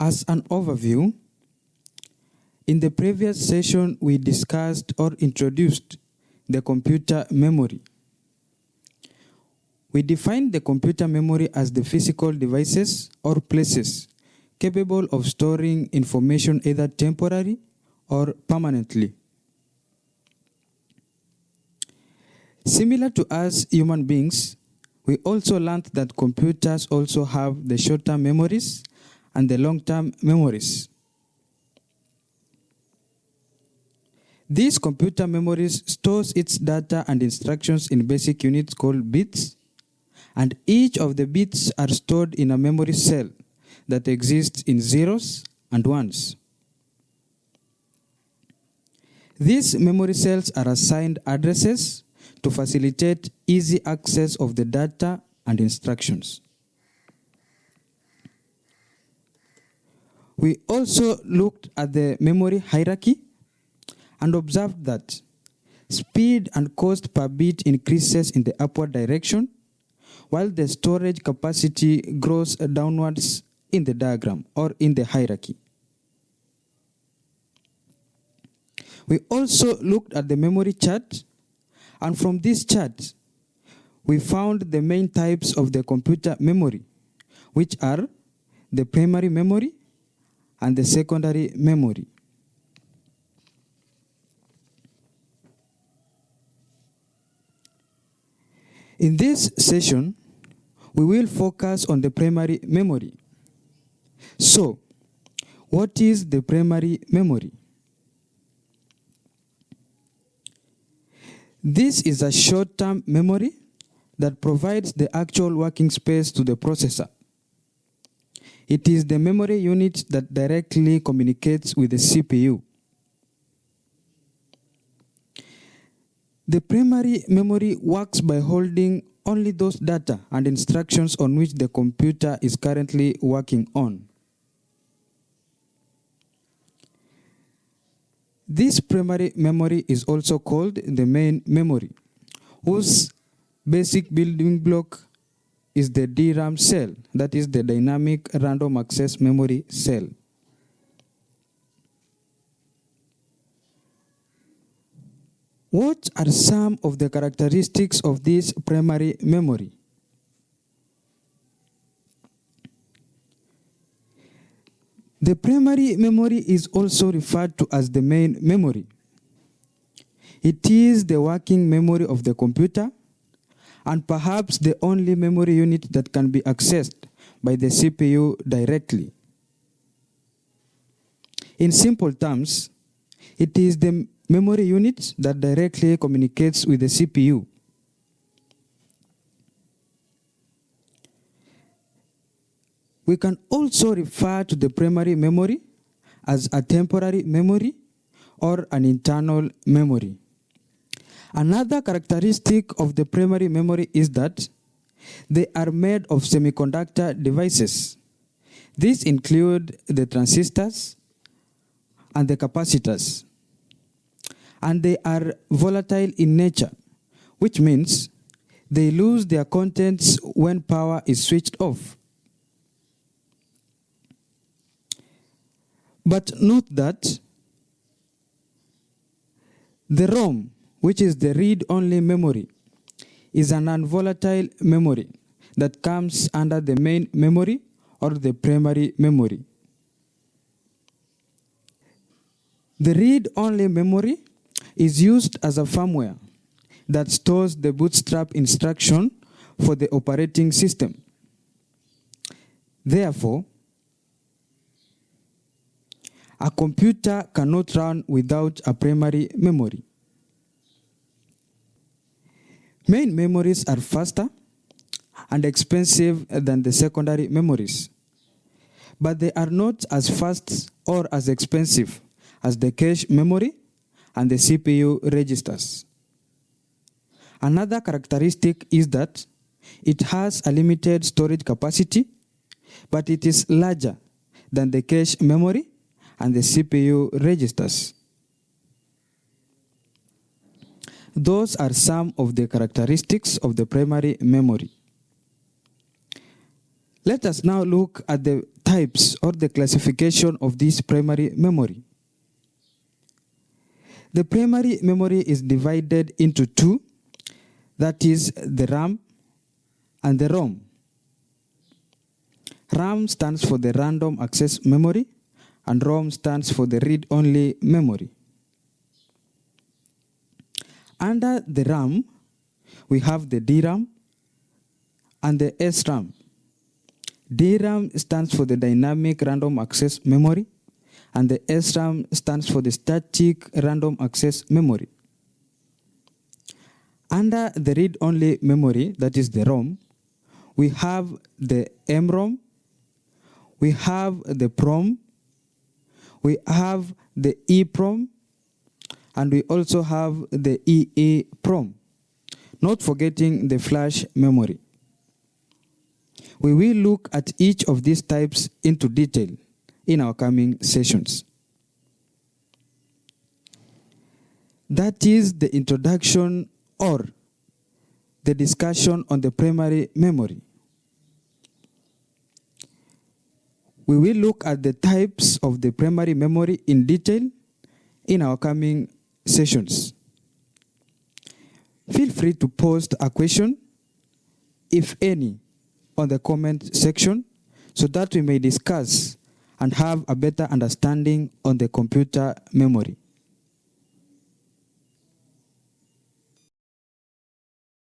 As an overview, in the previous session, we discussed or introduced the computer memory. We defined the computer memory as the physical devices or places capable of storing information either temporarily or permanently. Similar to us human beings, we also learned that computers also have the short-term memories and the long-term memories. This computer memories stores its data and instructions in basic units called bits, and each of the bits are stored in a memory cell that exists in zeros and ones. These memory cells are assigned addresses to facilitate easy access of the data and instructions. We also looked at the memory hierarchy and observed that speed and cost per bit increases in the upward direction, while the storage capacity grows downwards in the diagram or in the hierarchy. We also looked at the memory chart, and from this chart, we found the main types of the computer memory, which are the primary memory and the secondary memory. In this session, we will focus on the primary memory. So, what is the primary memory? This is a short-term memory that provides the actual working space to the processor. It is the memory unit that directly communicates with the CPU. The primary memory works by holding only those data and instructions on which the computer is currently working on. This primary memory is also called the main memory, whose basic building block is the DRAM cell, that is the dynamic random access memory cell. What are some of the characteristics of this primary memory? The primary memory is also referred to as the main memory. It is the working memory of the computer and perhaps the only memory unit that can be accessed by the CPU directly. In simple terms, it is the memory unit that directly communicates with the CPU. We can also refer to the primary memory as a temporary memory or an internal memory. Another characteristic of the primary memory is that they are made of semiconductor devices. These include the transistors and the capacitors. And they are volatile in nature, which means they lose their contents when power is switched off. But note that the ROM, which is the read-only memory, is an non-volatile memory that comes under the main memory or the primary memory. The read-only memory is used as a firmware that stores the bootstrap instruction for the operating system. Therefore, a computer cannot run without a primary memory. Main memories are faster and expensive than the secondary memories, but they are not as fast or as expensive as the cache memory and the CPU registers. Another characteristic is that it has a limited storage capacity, but it is larger than the cache memory and the CPU registers. Those are some of the characteristics of the primary memory. Let us now look at the types or the classification of this primary memory. The primary memory is divided into two, that is the RAM and the ROM. RAM stands for the random access memory and ROM stands for the read-only memory. Under the RAM, we have the DRAM and the SRAM. DRAM stands for the dynamic random access memory and the SRAM stands for the static random access memory. Under the read-only memory, that is the ROM, we have the MROM, we have the PROM, we have the EPROM, and we also have the EEPROM, not forgetting the flash memory. We will look at each of these types into detail in our coming sessions. That is the introduction or the discussion on the primary memory. We will look at the types of the primary memory in detail in our coming sessions. Feel free to post a question, if any, on the comment section so that we may discuss and have a better understanding on the computer memory.